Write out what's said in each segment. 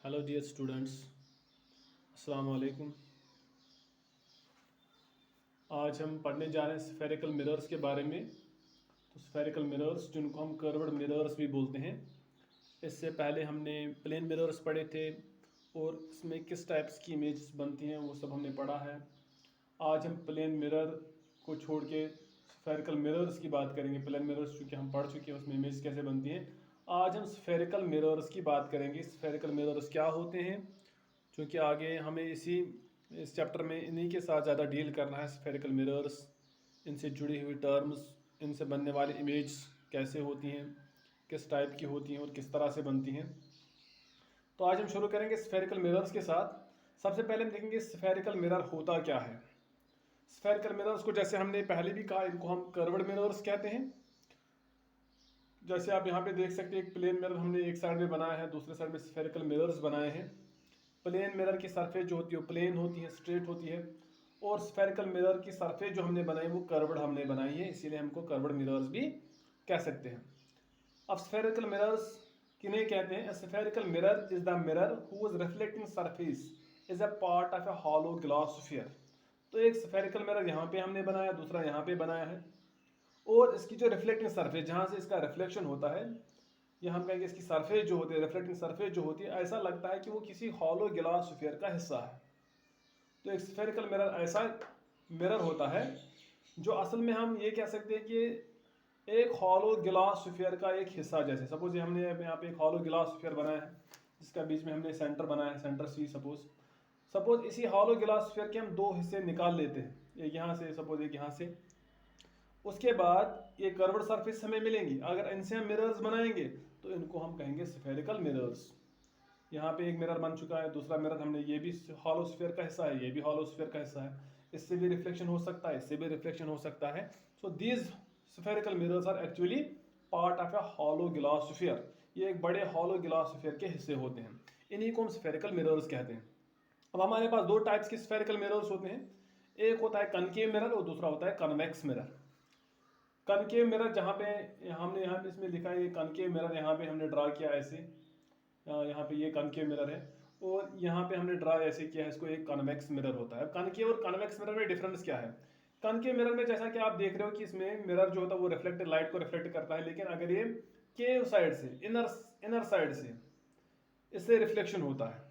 Hello dear students, अस्सलाम वालेकुम। आज हम पढ़ने जा रहे हैं स्फेरिकल मिरर्स के बारे में। तो स्फेरिकल मिरर्स जिनको हम कर्व्ड मिरर्स भी बोलते हैं। इससे पहले हमने प्लेन मिरर्स पढ़े थे और इसमें किस टाइप्स की इमेजेस बनती हैं वो सब हमने पढ़ा है। आज हम प्लेन मिरर को छोड़ के स्फेरिकल मिरर्स की बात करेंगे। प्लेन मिरर्स चूँकि हम पढ़ चुके हैं उसमें इमेज कैसे बनती हैं। आज हम स्फेरिकल मिरर्स की बात करेंगे। स्फेरिकल मिरर्स क्या होते हैं, क्योंकि आगे हमें इस चैप्टर में इन्हीं के साथ ज़्यादा डील करना है। स्फेरिकल मिरर्स, इनसे जुड़ी हुई टर्म्स, इनसे बनने वाली इमेज कैसे होती हैं, किस टाइप की होती हैं और किस तरह से बनती हैं। तो आज हम शुरू करेंगे स्फेरिकल मिरर्स के साथ। सबसे पहले हम देखेंगे स्फेरिकल मिरर होता क्या है। स्फेरिकल मिरर्स को जैसे हमने पहले भी कहा, इनको हम कर्व्ड मिरर्स कहते हैं। जैसे आप यहाँ पे देख सकते हैं, एक प्लेन मिरर हमने एक साइड में बनाया है, दूसरे साइड में स्फेरिकल मिरर्स बनाए हैं। प्लेन मिरर की सरफेस जो होती है वो प्लेन होती है, स्ट्रेट होती है, और स्फेरिकल मिरर की सरफेस जो हमने बनाई वो कर्व्ड हमने बनाई है, इसीलिए हमको कर्व्ड मिरर्स भी कह सकते हैं। अब स्फेरिकल मिरर्स किन्हें कहते हैं? Spherical mirror is the mirror whose reflecting surface is a part of a hollow glass sphere. तो एक स्फेरिकल मिरर यहाँ पे हमने बनाया, दूसरा यहाँ पे बनाया है, और इसकी जो रिफ्लेक्टिंग सरफेस जहाँ से इसका रिफ्लेक्शन होता है, या हम कहेंगे इसकी सरफेस जो होती है, रिफ्लेक्टिंग सरफेस जो होती है, ऐसा लगता है कि वो किसी हॉलो गिलास स्फीयर का हिस्सा है। तो एक स्फेरिकल मिरर ऐसा मिरर होता है जो असल में हम ये कह सकते हैं कि एक हॉलो गिलास स्फीयर का एक हिस्सा। जैसे सपोज हमने यहाँ पे एक हॉलो गिलास स्फीयर बनाया है, जिसका बीच में हमने सेंटर बनाया है, सेंटर सी। सपोज इसी हॉलो गिलास स्फीयर के हम दो हिस्से निकाल लेते हैं, एक यहाँ से, सपोज एक यहाँ से। उसके बाद ये कर्व्ड सरफेस हमें मिलेंगी। अगर इनसे हम मिरर्स बनाएंगे तो इनको हम कहेंगे स्फेरिकल मिरर्स। यहाँ पे एक मिरर बन चुका है, दूसरा मिरर हमने, ये भी हॉलो स्फीयर का हिस्सा है, ये भी हॉलो स्फीयर का हिस्सा है, इससे भी रिफ्लेक्शन हो सकता है, इससे भी रिफ्लेक्शन हो सकता है। So these spherical mirrors are actually part of a hollow glass sphere. ये एक बड़े हॉलो ग्लास स्फीयर के हिस्से होते हैं, इन्हीं को हम स्फेरिकल मिरर्स कहते हैं। अब हमारे पास दो टाइप्स के स्फेरिकल मिरर्स होते हैं, एक होता है कनकेव मिरर और दूसरा होता है कन्वेक्स मिरर। कनकेव मिरर जहाँ पे हमने यहाँ पे इसमें लिखा है, ये कनकेव मिरर यहाँ पे हमने ड्रा किया ऐसे, यहाँ पे ये कनकेव मिरर है, और यहाँ पे हमने ड्रा ऐसे किया है इसको, एक कन्वेक्स मिरर होता है। कनकेव और कन्वेक्स मिरर में डिफरेंस क्या है? कनकेव मिरर में जैसा कि आप देख रहे हो कि इसमें मिरर जो होता है वो रिफ्लेक्टेड लाइट को रिफ्लेक्ट करता है, लेकिन अगर ये केव साइड से, इनर इनर साइड से इससे रिफ्लेक्शन होता है,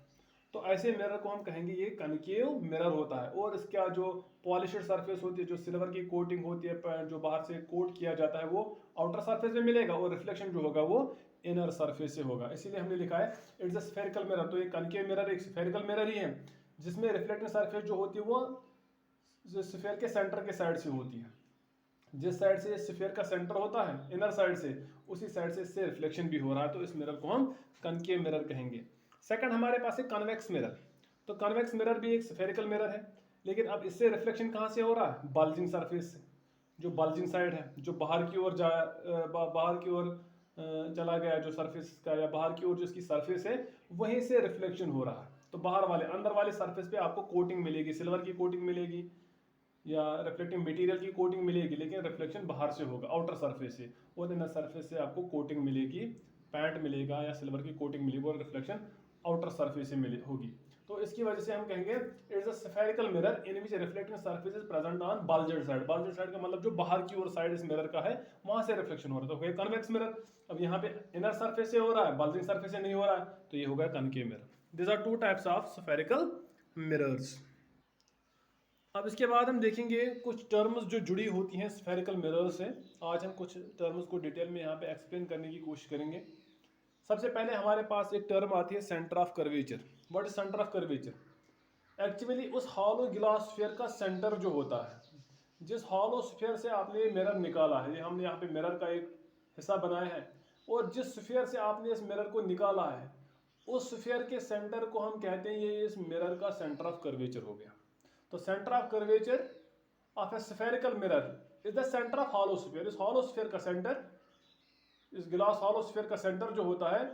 तो ऐसे मिरर को हम कहेंगे ये कनकेव मिरर होता है। और इसका जो पॉलिश्ड सरफेस होती है, जो सिल्वर की कोटिंग होती है, जो बाहर से कोट किया जाता है, वो आउटर सरफेस में मिलेगा, और रिफ्लेक्शन जो होगा वो इनर सरफेस से होगा। इसीलिए हमने लिखा है इट्स अ स्फेरिकल मिरर। तो ये कनकेव मिरर एक स्फेरिकल मिरर ही है, जिसमें रिफ्लेक्टिंग सरफेस जो होती है वो स्फेयर के सेंटर के साइड से होती है। जिस साइड से स्फीयर का सेंटर होता है, इनर साइड से, उसी साइड से इससे रिफ्लेक्शन भी हो रहा है, तो इस मिरर को हम कनकेव मिरर कहेंगे। सेकंड हमारे पास है कन्वेक्स मिरर। तो कन्वेक्स मिरर भी एक स्फेरिकल मिरर है, लेकिन अब इससे रिफ्लेक्शन कहाँ से हो रहा है? बल्जिंग सरफेस से। जो बल्जिंग साइड है, जो बाहर की ओर बाहर की ओर चला गया जो सरफेस का, या बाहर की ओर जो इसकी सरफेस है, वहीं से रिफ्लेक्शन हो रहा है। तो बाहर वाले, अंदर वाले सरफेस पे आपको कोटिंग मिलेगी, सिल्वर की कोटिंग मिलेगी या रिफ्लेक्टिंग मटेरियल की कोटिंग मिलेगी, लेकिन रिफ्लेक्शन बाहर से होगा, आउटर सरफेस से, और इनर सरफेस से आपको कोटिंग मिलेगी, पैंट मिलेगा या सिल्वर की कोटिंग मिलेगी, और रिफ्लेक्शन आउटर सरफेस से मिले होगी। तो इसकी वजह से हम कहेंगे it's a spherical mirror in which reflecting surface is present on bulged side. Bulged side का मतलब जो बाहर की ओर साइड इस मिरर का है, वहां से रिफ्लेक्शन हो रहा है, तो कन्वेक्स मिरर। अब यहाँ पे इनर सरफेस से हो रहा है, बल्जिंग सरफेस से नहीं हो रहा है, तो ये होगा concave mirror. This are two types of spherical mirrors. अब इसके बाद हम देखेंगे कुछ टर्म्स जो जुड़ी होती हैं स्फेरिकल मिरर से। आज हम कुछ टर्म्स को डिटेल में यहाँ पे एक्सप्लेन करने की कोशिश करेंगे। सबसे पहले हमारे पास एक टर्म आती है centre of curvature. What is centre of curvature? Actually उस हॉलो ग्लास स्फीयर का सेंटर जो होता है, जिस हॉलो स्फीयर से आपने मिरर निकाला है, ये हमने यहाँ पे मिरर का एक हिस्सा बनाया है, और जिस स्फीयर से आपने इस मिरर को निकाला है, उस स्फीयर के सेंटर को हम कहते हैं ये इस मिरर का सेंटर ऑफ कर्वेचर हो गया। तो centre of curvature of A spherical mirror is the centre of hollow sphere. इस हॉलो स्फीयर का सेंटर, इस गिलास हॉलो स्फीयर का सेंटर जो होता है,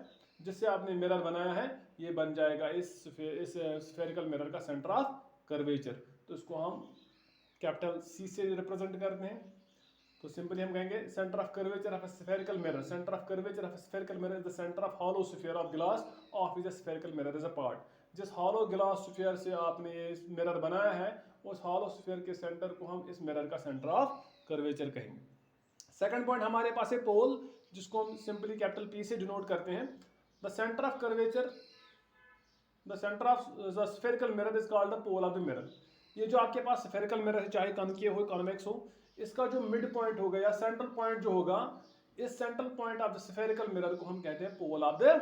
जिससे आपने मिरर बनाया है, ये बन जाएगा इस स्फेरिकल मिरर का सेंटर ऑफ कर्वेचर। तो इसको हम कैपिटल सी से रिप्रेजेंट करते हैं। तो सिंपली हम कहेंगे centre of curvature of a spherical mirror, centre of curvature of a spherical mirror is the centre of hollow sphere of glass of is a spherical mirror is a part. जिस hollow glass sphere से आपने ये mirror बनाया है उस hollow sphere के centre को हम इस मिरर का सेंटर ऑफ कर्वेचर कहेंगे। सेकंड पॉइंट हमारे पास है पोल, जिसको हम सिंपली कैपिटल पी से डिनोट करते हैं। The centre of curvature, the centre of the spherical mirror is called the pole of the mirror. ये जो आपके पास स्फेरिकल मिरर है, चाहे कॉनकेव हो कॉन्वेक्स हो, इसका जो मिड पॉइंट होगा या सेंट्रल पॉइंट जो होगा, इस central point of the spherical mirror को हम कहते हैं पोल ऑफ द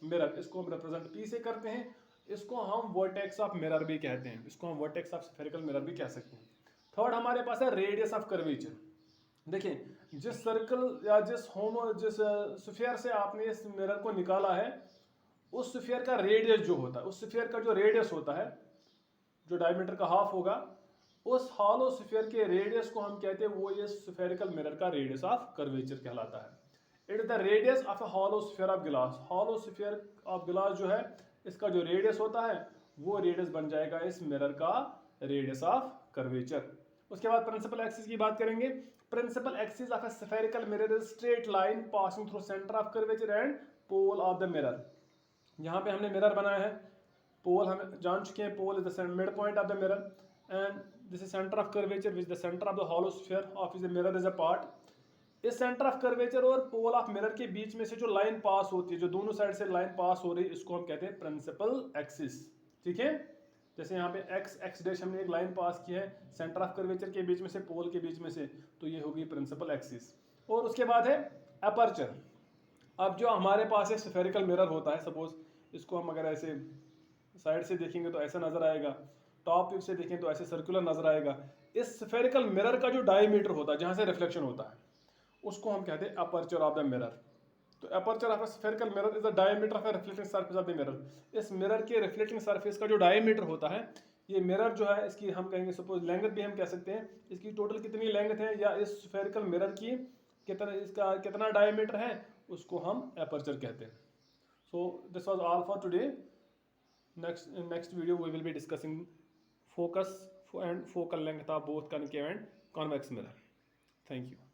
मिरर। इसको हम रिप्रेजेंट पी से करते हैं। इसको हम वर्टेक्स ऑफ मिरर भी कहते हैं, इसको हम वर्टेक्स ऑफ स्फेरिकल मिरर भी कह सकते हैं। थर्ड हमारे पास है रेडियस ऑफ कर्वेचर। देखिए जिस सर्कल या जिस स्फीयर से आपने इस मिरर को निकाला है, उस स्फीयर का रेडियस जो होता है, उस स्फीयर का जो रेडियस होता है, जो डायमीटर का हाफ होगा, उस हॉलो स्फीयर के रेडियस को हम कहते हैं वो ये स्फेरिकल मिरर का रेडियस ऑफ कर्वेचर कहलाता है। It is the radius of a hollow sphere of glass. Hollow sphere of glass जो है, इसका जो रेडियस होता है वो रेडियस बन जाएगा इस मिरर का रेडियस ऑफ कर्वेचर। उसके बाद प्रिंसिपल एक्सिस की बात करेंगे। Principal axis of a spherical mirror is straight line passing through centre of curvature and pole of the mirror. यहाँ पे हमने मिरर बनाया है, पोल हम जान चुके हैं, pole is the mid point of the mirror and this is centre of curvature which the centre of the hollow sphere of the mirror is a part. इस सेंटर ऑफ कर्वेचर और pole of mirror के बीच में से जो line पास होती है, जो दोनों साइड से लाइन पास हो रही है, इसको हम कहते हैं प्रिंसिपल एक्सिस। ठीक है, जैसे यहाँ पे एक्स डैश हमने एक लाइन पास की है सेंटर ऑफ कर्वेचर के बीच में से, पोल के बीच में से, तो ये होगी प्रिंसिपल एक्सिस। और उसके बाद है अपर्चर। अब जो हमारे पास एक स्फेरिकल मिरर होता है, सपोज इसको हम अगर ऐसे साइड से देखेंगे तो ऐसा नजर आएगा, टॉप व्यू से देखें तो ऐसे सर्कुलर नजर आएगा। इस स्फेरिकल मिरर का जो डायमीटर होता है, जहाँ से रिफ्लेक्शन होता है, उसको हम कहते हैं अपर्चर ऑफ द मिरर। तो aperture of a spherical mirror is the diameter of a reflecting surface of the mirror. इस मिरर के रिफ्लेक्टिंग सरफेस का जो डायमीटर होता है, ये मिरर जो है इसकी हम कहेंगे सपोज लेंथ भी हम कह सकते हैं, इसकी टोटल कितनी लेंथ है या इस स्फेरिकल मिरर की इसका कितना डायमीटर है, उसको हम अपर्चर कहते हैं। So this was all for today. In next video we will be discussing focus and focal length of both concave and convex mirror. Thank you.